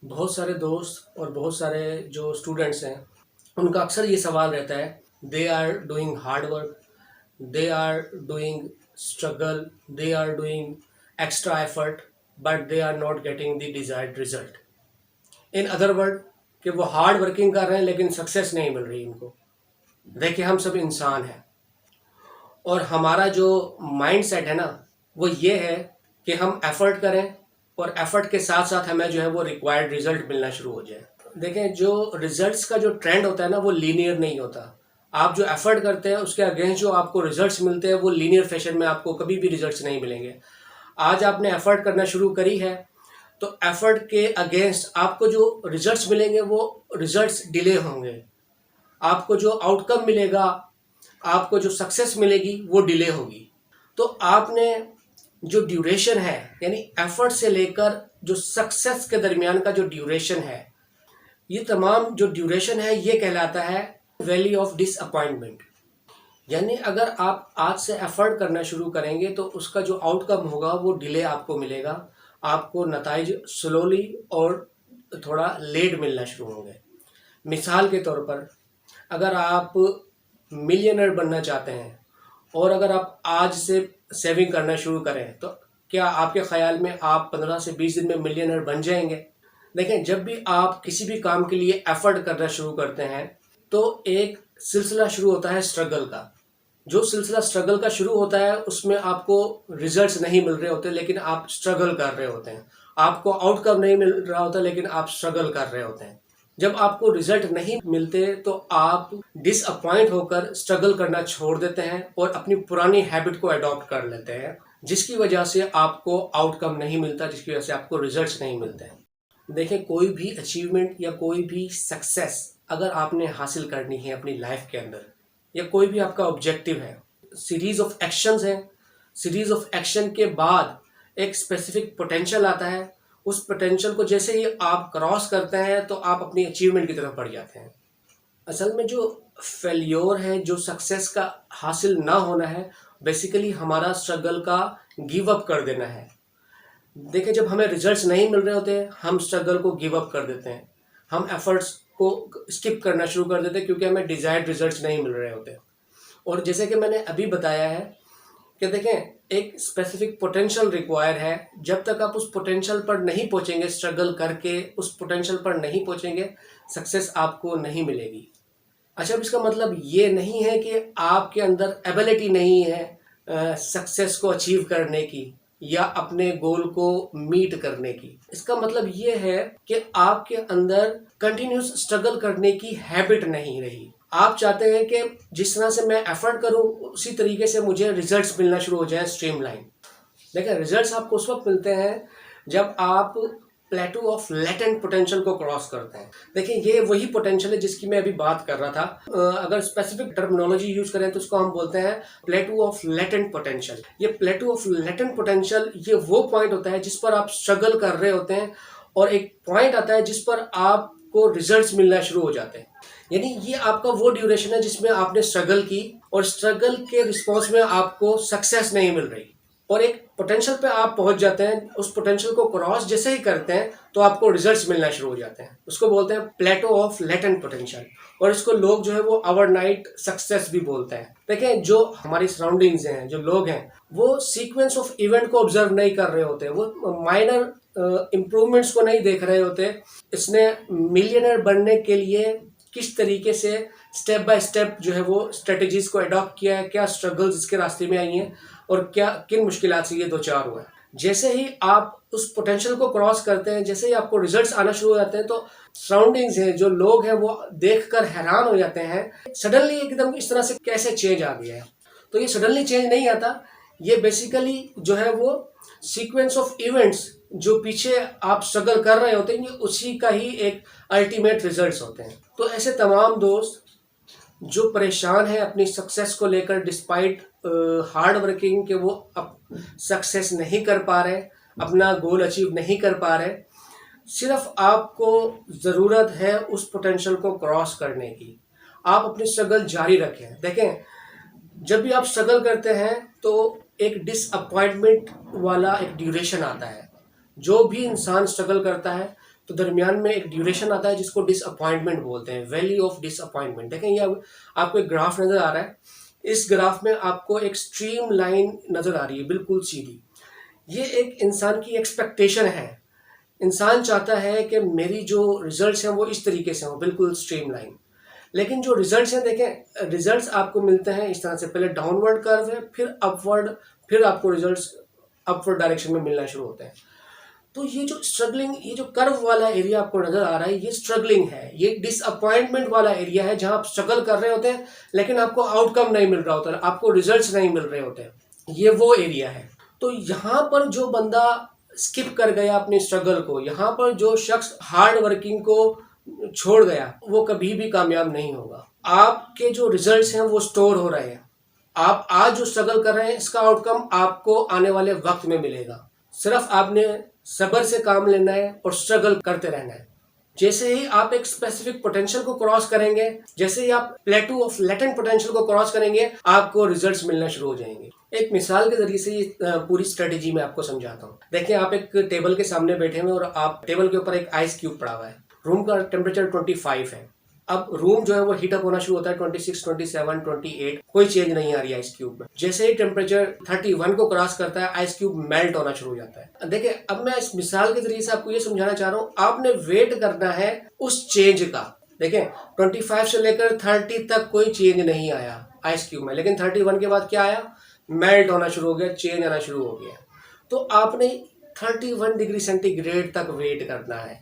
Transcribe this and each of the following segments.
बहुत सारे दोस्त और बहुत सारे जो स्टूडेंट्स हैं, उनका अक्सर ये सवाल रहता है, they are doing hard work, they are doing struggle, they are doing extra effort, but they are not getting the desired result. In other word, कि वो हार्ड वर्किंग कर रहे हैं लेकिन सक्सेस नहीं मिल रही इनको। देखिए, हम सब इंसान हैं और हमारा जो माइंड सेट है ना, वो ये है कि हम एफर्ट करें और एफर्ट के साथ साथ हमें जो है वो रिक्वायर्ड रिजल्ट मिलना शुरू हो जाए। देखें, जो रिजल्ट्स का जो ट्रेंड होता है ना, वो लीनियर नहीं होता। आप जो एफर्ट करते हैं उसके अगेंस्ट जो आपको रिजल्ट्स मिलते हैं वो लीनियर फैशन में आपको कभी भी रिजल्ट्स नहीं मिलेंगे। आज आपने एफर्ट करना शुरू करी है तो एफर्ट के अगेंस्ट आपको जो रिजल्ट्स मिलेंगे वो रिजल्ट्स डिले होंगे। आपको जो आउटकम मिलेगा, आपको जो सक्सेस मिलेगी वो डिले होगी। तो आपने जो ड्यूरेशन है, यानी एफर्ट से लेकर जो सक्सेस के दरमियान का जो ड्यूरेशन है, ये तमाम जो ड्यूरेशन है ये कहलाता है वैली ऑफ डिसअपॉइंटमेंट। यानी अगर आप आज से एफर्ट करना शुरू करेंगे तो उसका जो आउटकम होगा वो डिले आपको मिलेगा। आपको नताइज स्लोली और थोड़ा लेट मिलना शुरू होंगे। मिसाल के तौर पर, अगर आप मिलियनर बनना चाहते हैं और अगर आप आज से सेविंग करना शुरू करें तो क्या आपके ख्याल में आप 15 से 20 दिन में मिलियनर बन जाएंगे? देखें, जब भी आप किसी भी काम के लिए एफर्ट करना शुरू करते हैं तो एक सिलसिला शुरू होता है स्ट्रगल का। जो सिलसिला स्ट्रगल का शुरू होता है उसमें आपको रिजल्ट्स नहीं मिल रहे होते लेकिन आप स्ट्रगल कर रहे होते हैं। आपको आउटकम नहीं मिल रहा होता लेकिन आप स्ट्रगल कर रहे होते हैं। जब आपको रिजल्ट नहीं मिलते तो आप डिसअपॉइंट होकर स्ट्रगल करना छोड़ देते हैं और अपनी पुरानी हैबिट को अडॉप्ट कर लेते हैं, जिसकी वजह से आपको आउटकम नहीं मिलता, जिसकी वजह से आपको रिजल्ट्स नहीं मिलते हैं। देखें, कोई भी अचीवमेंट या कोई भी सक्सेस अगर आपने हासिल करनी है अपनी लाइफ के अंदर, या कोई भी आपका ऑब्जेक्टिव है, सीरीज ऑफ एक्शंस हैं। सीरीज ऑफ एक्शन के बाद एक स्पेसिफिक पोटेंशियल आता है। उस पोटेंशियल को जैसे ही आप क्रॉस करते हैं तो आप अपनी अचीवमेंट की तरफ बढ़ जाते हैं। असल में जो फेल्योर है, जो सक्सेस का हासिल ना होना है, बेसिकली हमारा स्ट्रगल का गिव अप कर देना है। देखिए, जब हमें रिजल्ट्स नहीं मिल रहे होते हम स्ट्रगल को गिव अप कर देते हैं। हम एफर्ट्स को स्किप करना शुरू कर देते हैं क्योंकि हमें डिजायर्ड रिजल्ट्स नहीं मिल रहे होते। और जैसे कि मैंने अभी बताया है कि देखें, एक स्पेसिफिक पोटेंशियल रिक्वायर है। जब तक आप उस पोटेंशियल पर नहीं पहुंचेंगे, स्ट्रगल करके उस पोटेंशियल पर नहीं पहुंचेंगे, सक्सेस आपको नहीं मिलेगी। अच्छा, अब इसका मतलब ये नहीं है कि आपके अंदर एबिलिटी नहीं है सक्सेस को अचीव करने की या अपने गोल को मीट करने की। इसका मतलब ये है कि आपके अंदर कंटिन्यूस स्ट्रगल करने की हैबिट नहीं रही। आप चाहते हैं कि जिस तरह से मैं एफर्ट करूं उसी तरीके से मुझे रिजल्ट्स मिलना शुरू हो जाए, स्ट्रीमलाइन। देखिए, रिजल्ट्स आपको उस वक्त मिलते हैं जब आप प्लेटू ऑफ लेटेंट पोटेंशियल को क्रॉस करते हैं। देखिए, ये वही पोटेंशियल है जिसकी मैं अभी बात कर रहा था। अगर स्पेसिफिक टर्मिनोलॉजी यूज करें तो उसको हम बोलते हैं प्लेटू ऑफ लेटेंट पोटेंशियल। ये प्लेटू ऑफ लेटेंट पोटेंशियल ये वो पॉइंट होता है जिस पर आप स्ट्रगल कर रहे होते हैं और एक पॉइंट आता है जिस पर आपको रिजल्ट्स मिलना शुरू हो जाते हैं। यानी ये आपका वो ड्यूरेशन है जिसमें आपने स्ट्रगल की और स्ट्रगल के रिस्पॉन्स में आपको सक्सेस नहीं मिल रही और एक पोटेंशियल पे आप पहुंच जाते हैं। उस पोटेंशियल को क्रॉस जैसे ही करते हैं तो आपको रिजल्ट्स मिलना शुरू हो जाते हैं। उसको बोलते हैं प्लेटो ऑफ लेटेंट पोटेंशियल और इसको लोग जो है वो ओवरनाइट सक्सेस भी बोलते हैं। देखें, जो हमारी सराउंडिंग्स हैं, जो लोग हैं, वो सीक्वेंस ऑफ इवेंट को ऑब्जर्व नहीं कर रहे होते, वो माइनर इम्प्रूवमेंट्स को नहीं देख रहे होते। इसने मिलियनर बनने के लिए किस तरीके से स्टेप बाय स्टेप जो है वो स्ट्रेटजीज को अडॉप्ट किया है, क्या स्ट्रगल्स इसके रास्ते में आई हैं और क्या किन मुश्किलात से ये दो चार हुआ है। जैसे ही आप उस पोटेंशियल को क्रॉस करते हैं, जैसे ही आपको रिजल्ट्स आना शुरू हो जाते हैं तो सराउंडिंग्स हैं, जो लोग हैं, वो देखकर हैरान हो जाते हैं सडनली एकदम इस तरह से कैसे चेंज आ गया है। तो ये सडनली चेंज नहीं आता, ये बेसिकली जो है वो सीक्वेंस ऑफ इवेंट्स जो पीछे आप स्ट्रगल कर रहे होते हैं, ये उसी का ही एक अल्टीमेट रिजल्ट्स होते हैं। तो ऐसे तमाम दोस्त जो परेशान है अपनी सक्सेस को लेकर, डिस्पाइट हार्ड वर्किंग के वो अब सक्सेस नहीं कर पा रहे, अपना गोल अचीव नहीं कर पा रहे, सिर्फ आपको ज़रूरत है उस पोटेंशियल को क्रॉस करने की। आप अपनी स्ट्रगल जारी रखें। देखें, जब भी आप स्ट्रगल करते हैं तो एक डिसअपॉइंटमेंट वाला एक ड्यूरेशन आता है। जो भी इंसान स्ट्रगल करता है तो दरमियान में एक ड्यूरेशन आता है जिसको डिसअपॉइंटमेंट बोलते हैं, वैली ऑफ डिसअपॉइंटमेंट। देखें ये आपको एक ग्राफ नज़र आ रहा है, इस ग्राफ में आपको एक स्ट्रीम लाइन नज़र आ रही है बिल्कुल सीधी। ये एक इंसान की एक्सपेक्टेशन है, इंसान चाहता है कि मेरी जो रिजल्ट्स हैं वो इस तरीके से हों, बिल्कुल स्ट्रीम लाइन। लेकिन जो रिजल्ट्स हैं, देखें रिजल्ट्स आपको मिलते हैं इस तरह से, पहले डाउनवर्ड कर्व है, फिर अपवर्ड, फिर आपको रिजल्ट्स अपवर्ड डायरेक्शन में मिलना शुरू होते हैं। तो ये जो स्ट्रगलिंग, ये जो कर्व वाला एरिया आपको नजर आ रहा है, ये स्ट्रगलिंग है, ये डिसअपॉइंटमेंट वाला एरिया है, जहां आप स्ट्रगल कर रहे होते हैं लेकिन आपको आउटकम नहीं मिल रहा होता, आपको रिजल्ट्स नहीं मिल रहे होते, ये वो एरिया है। तो यहाँ पर जो बंदा स्किप कर गया अपने स्ट्रगल को, यहाँ पर जो शख्स हार्ड वर्किंग को छोड़ गया, वो कभी भी कामयाब नहीं होगा। आपके जो रिजल्ट्स हैं वो स्टोर हो रहे हैं, आप आज जो स्ट्रगल कर रहे हैं इसका आउटकम आपको आने वाले वक्त में मिलेगा। सिर्फ आपने सब्र से काम लेना है और स्ट्रगल करते रहना है। जैसे ही आप एक स्पेसिफिक पोटेंशियल को क्रॉस करेंगे, जैसे ही आप प्लेटू ऑफ लेटेंट पोटेंशियल को क्रॉस करेंगे, आपको रिजल्ट्स मिलना शुरू हो जाएंगे। एक मिसाल के जरिए से ये पूरी स्ट्रेटेजी मैं आपको समझाता हूँ। देखिए आप एक टेबल के सामने बैठे हुए और आप टेबल के ऊपर एक आइस क्यूब पड़ा हुआ है, रूम का टेम्परेचर 25 है। अब रूम जो है वो हीट अप होना शुरू होता है 26, 27, 28, कोई चेंज नहीं आ रही है आइस क्यूब में। जैसे ही टेम्परेचर 31 को क्रॉस करता है, आइस क्यूब मेल्ट होना शुरू हो जाता है। देखिए अब मैं इस मिसाल के जरिए से आपको ये समझाना चाह रहा हूँ, आपने वेट करना है उस चेंज का। देखें 25 से लेकर 30 तक कोई चेंज नहीं आया आइस क्यूब में, लेकिन 31 के बाद क्या आया, मेल्ट होना शुरू हो गया, चेंज आना शुरू हो गया। तो आपने 31 डिग्री सेंटीग्रेड तक वेट करना है।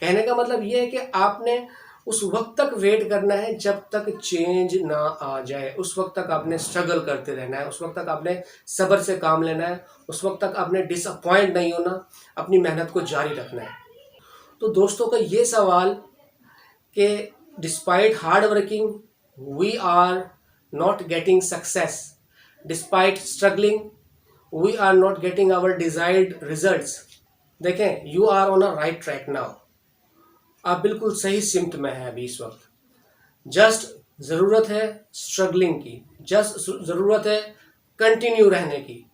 कहने का मतलब ये है कि आपने उस वक्त तक वेट करना है जब तक चेंज ना आ जाए, उस वक्त तक आपने स्ट्रगल करते रहना है, उस वक्त तक आपने सब्र से काम लेना है, उस वक्त तक आपने डिसअपॉइंट नहीं होना, अपनी मेहनत को जारी रखना है। तो दोस्तों का ये सवाल कि despite hard working we are not getting success, despite struggling we are not getting our desired results. देखें you are on a right track now, आप बिल्कुल सही सिमत में है अभी इस वक्त। जस्ट ज़रूरत है स्ट्रगलिंग की, जस्ट ज़रूरत है कंटिन्यू रहने की।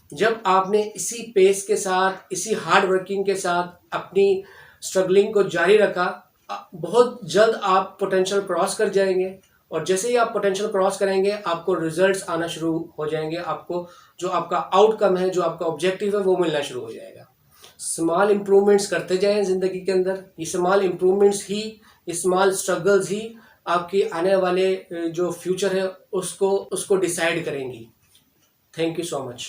जब आपने इसी पेस के साथ, इसी हार्ड वर्किंग के साथ अपनी स्ट्रगलिंग को जारी रखा, बहुत जल्द आप पोटेंशियल क्रॉस कर जाएंगे। और जैसे ही आप पोटेंशियल क्रॉस करेंगे, आपको रिजल्ट्स आना शुरू हो जाएंगे, आपको जो आपका आउटकम है, जो आपका ऑब्जेक्टिव है, वो मिलना शुरू हो जाएगा। स्मॉल इम्प्रूवमेंट्स करते जाएं ज़िंदगी के अंदर। ये स्मॉल इम्प्रूवमेंट्स ही, ये स्मॉल स्ट्रगल्स ही आपके आने वाले जो फ्यूचर है उसको डिसाइड करेंगी। Thank you so much.